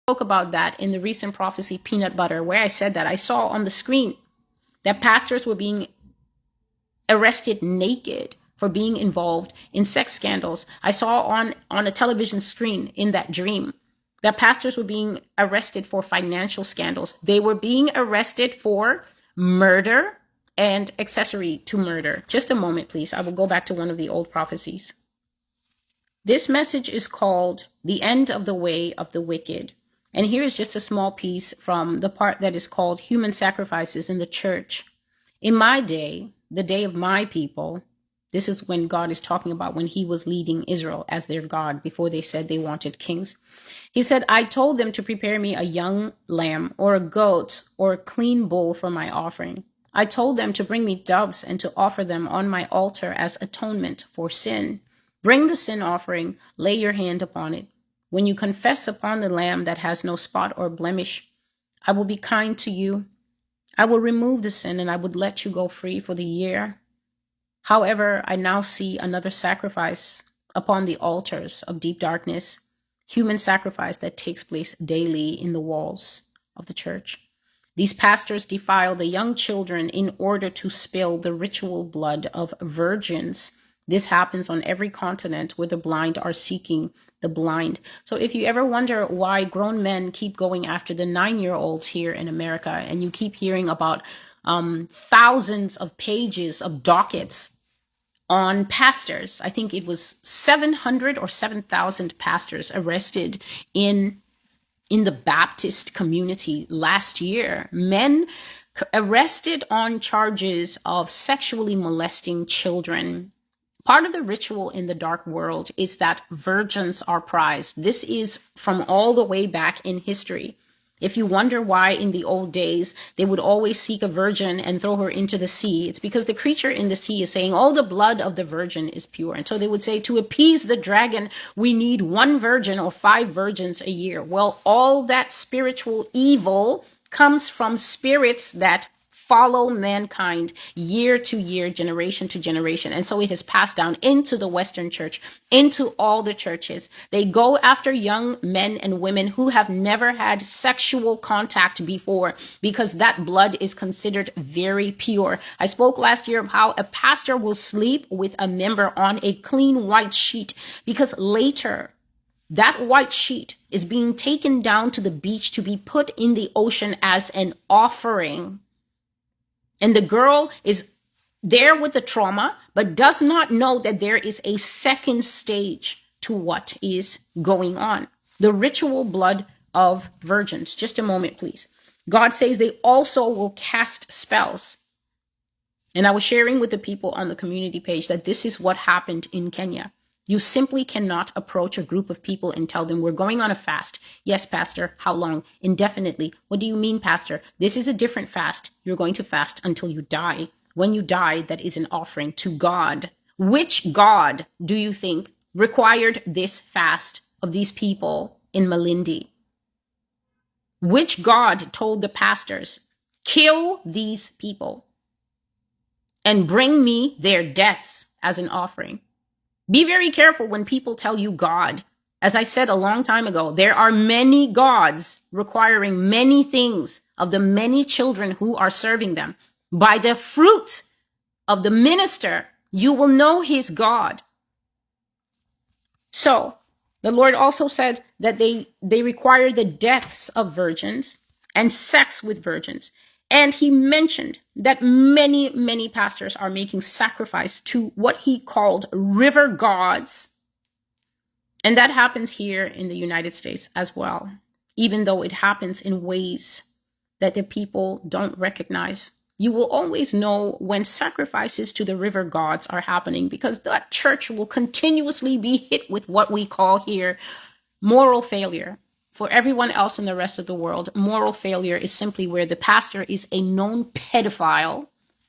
spoke about that in the recent prophecy, Peanut Butter, where I said that I saw on the screen that pastors were being arrested naked for being involved in sex scandals. I saw on a television screen in that dream that pastors were being arrested for financial scandals. They were being arrested for murder and accessory to murder. Just a moment, please. I will go back to one of the old prophecies. This message is called The End of the Way of the Wicked. And here is just a small piece from the part that is called Human Sacrifices in the Church. In my day, the day of my people, this is when God is talking about when he was leading Israel as their God before they said they wanted kings. He said, I told them to prepare me a young lamb or a goat or a clean bull for my offering. I told them to bring me doves and to offer them on my altar as atonement for sin. Bring the sin offering, lay your hand upon it. When you confess upon the lamb that has no spot or blemish, I will be kind to you. I will remove the sin and I would let you go free for the year. However, I now see another sacrifice upon the altars of deep darkness, human sacrifice that takes place daily in the walls of the church. These pastors defile the young children in order to spill the ritual blood of virgins. This happens on every continent where the blind are seeking the blind. So if you ever wonder why grown men keep going after the 9-year-olds here in America, and you keep hearing about thousands of pages of dockets on pastors, I think it was 700 or 7,000 pastors arrested in the Baptist community last year, men arrested on charges of sexually molesting children. Part of the ritual in the dark world is that virgins are prized. This is from all the way back in history. If you wonder why in the old days they would always seek a virgin and throw her into the sea, it's because the creature in the sea is saying all the blood of the virgin is pure. And so they would say, to appease the dragon, we need 1 virgin or 5 virgins a year. Well, all that spiritual evil comes from spirits that follow mankind year to year, generation to generation. And so it has passed down into the Western church, into all the churches. They go after young men and women who have never had sexual contact before because that blood is considered very pure. I spoke last year of how a pastor will sleep with a member on a clean white sheet because later that white sheet is being taken down to the beach to be put in the ocean as an offering. And the girl is there with the trauma, but does not know that there is a second stage to what is going on. The ritual blood of virgins. Just a moment, please. God says they also will cast spells. And I was sharing with the people on the community page that this is what happened in Kenya. You simply cannot approach a group of people and tell them we're going on a fast. Yes, Pastor. How long? Indefinitely. What do you mean, Pastor? This is a different fast. You're going to fast until you die. When you die, that is an offering to God. Which God do you think required this fast of these people in Malindi? Which God told the pastors, kill these people and bring me their deaths as an offering? Be very careful when people tell you God. As I said a long time ago, there are many gods requiring many things of the many children who are serving them. By the fruit of the minister, you will know his God. So the Lord also said that they require the deaths of virgins and sex with virgins. And he mentioned that many, many pastors are making sacrifice to what he called river gods. And that happens here in the United States as well, even though it happens in ways that the people don't recognize. You will always know when sacrifices to the river gods are happening because that church will continuously be hit with what we call here moral failure. For everyone else in the rest of the world, moral failure is simply where the pastor is a known pedophile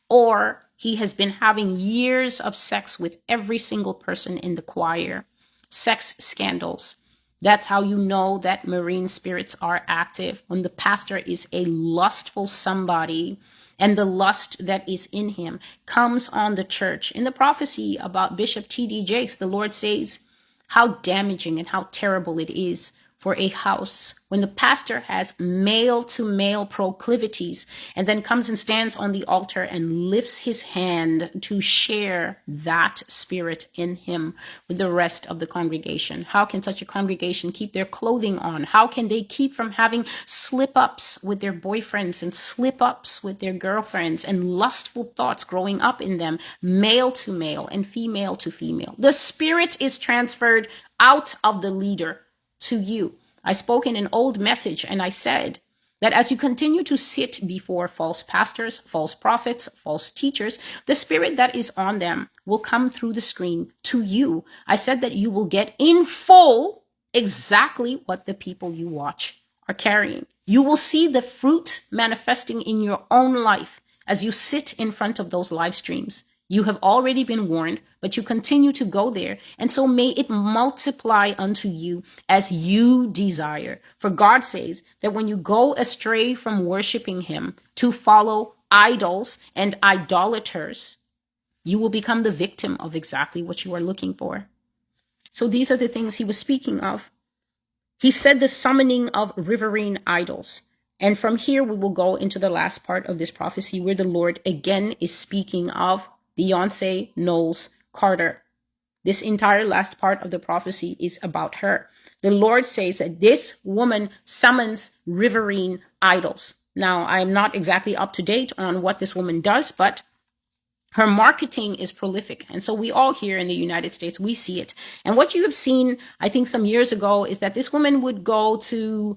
or he has been having years of sex with every single person in the choir. Sex scandals. That's how you know that marine spirits are active, when the pastor is a lustful somebody and the lust that is in him comes on the church. In the prophecy about Bishop T.D. Jakes, the Lord says how damaging and how terrible it is for a house, when the pastor has male to male proclivities and then comes and stands on the altar and lifts his hand to share that spirit in him with the rest of the congregation, how can such a congregation keep their clothing on? How can they keep from having slip-ups with their boyfriends and slip-ups with their girlfriends and lustful thoughts growing up in them, male to male and female to female? The spirit is transferred out of the leader to you. I spoke in an old message and I said that as you continue to sit before false pastors, false prophets, false teachers, the spirit that is on them will come through the screen to you. I said that you will get in full exactly what the people you watch are carrying. You will see the fruit manifesting in your own life as you sit in front of those live streams. You have already been warned, but you continue to go there. And so may it multiply unto you as you desire. For God says that when you go astray from worshiping him to follow idols and idolaters, you will become the victim of exactly what you are looking for. So these are the things he was speaking of. He said the summoning of riverine idols. And from here, we will go into the last part of this prophecy where the Lord again is speaking of Beyonce Knowles Carter. This entire last part of the prophecy is about her. The Lord says that this woman summons riverine idols. Now, I'm not exactly up to date on what this woman does, but her marketing is prolific. And so we all here in the United States, we see it. And what you have seen, I think some years ago, is that this woman would go to,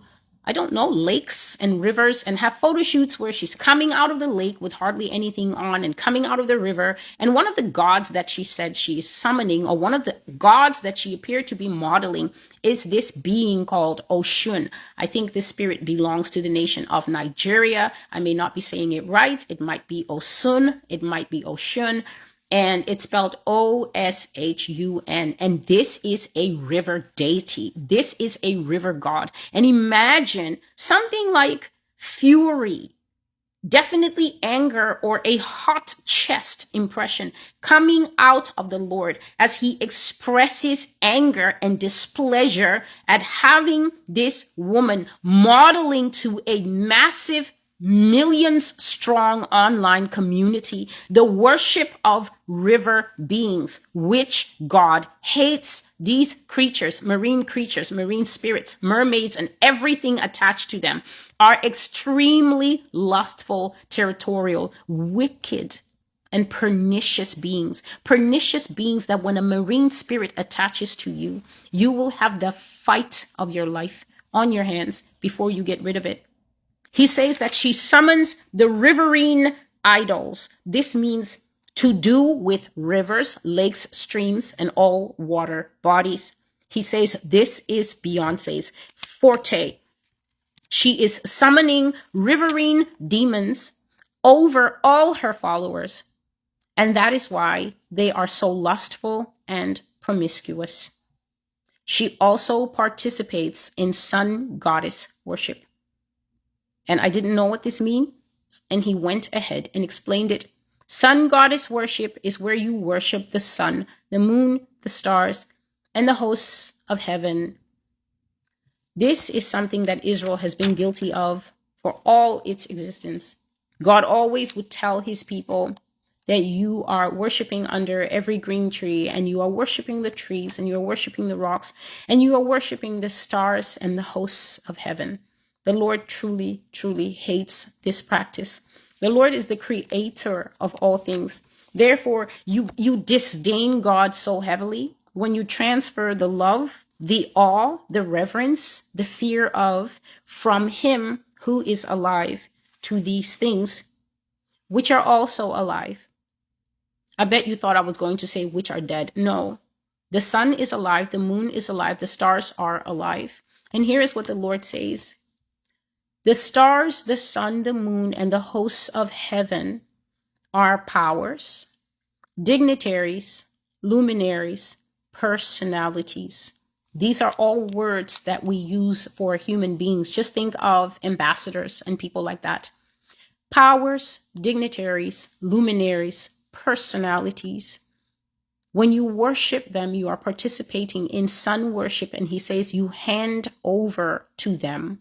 I don't know, lakes and rivers and have photo shoots where she's coming out of the lake with hardly anything on and coming out of the river. And one of the gods that she said she is summoning, or one of the gods that she appeared to be modeling, is this being called Oshun. I think this spirit belongs to the nation of Nigeria. I may not be saying it right. It might be Osun. It might be Oshun. And it's spelled Oshun. And this is a river deity. This is a river god. And imagine something like fury, definitely anger, or a hot chest impression coming out of the Lord as he expresses anger and displeasure at having this woman modeling to a massive millions strong online community the worship of river beings, which God hates. These creatures, marine spirits, mermaids, and everything attached to them are extremely lustful, territorial, wicked, and pernicious beings that when a marine spirit attaches to you, you will have the fight of your life on your hands before you get rid of it. He says that she summons the riverine idols. This means to do with rivers, lakes, streams, and all water bodies. He says this is Beyonce's forte. She is summoning riverine demons over all her followers. And that is why they are so lustful and promiscuous. She also participates in sun goddess worship. And I didn't know what this means. And he went ahead and explained it. Sun goddess worship is where you worship the sun, the moon, the stars, and the hosts of heaven. This is something that Israel has been guilty of for all its existence. God always would tell his people that you are worshiping under every green tree, and you are worshiping the trees, and you are worshiping the rocks, and you are worshiping the stars and the hosts of heaven. The Lord truly, truly hates this practice. The Lord is the creator of all things. Therefore, you disdain God so heavily when you transfer the love, the awe, the reverence, the fear of from him who is alive to these things, which are also alive. I bet you thought I was going to say which are dead. No, the sun is alive, the moon is alive, the stars are alive. And here is what the Lord says. The stars, the sun, the moon, and the hosts of heaven are powers, dignitaries, luminaries, personalities. These are all words that we use for human beings. Just think of ambassadors and people like that. Powers, dignitaries, luminaries, personalities. When you worship them, you are participating in son worship. And he says you hand over to them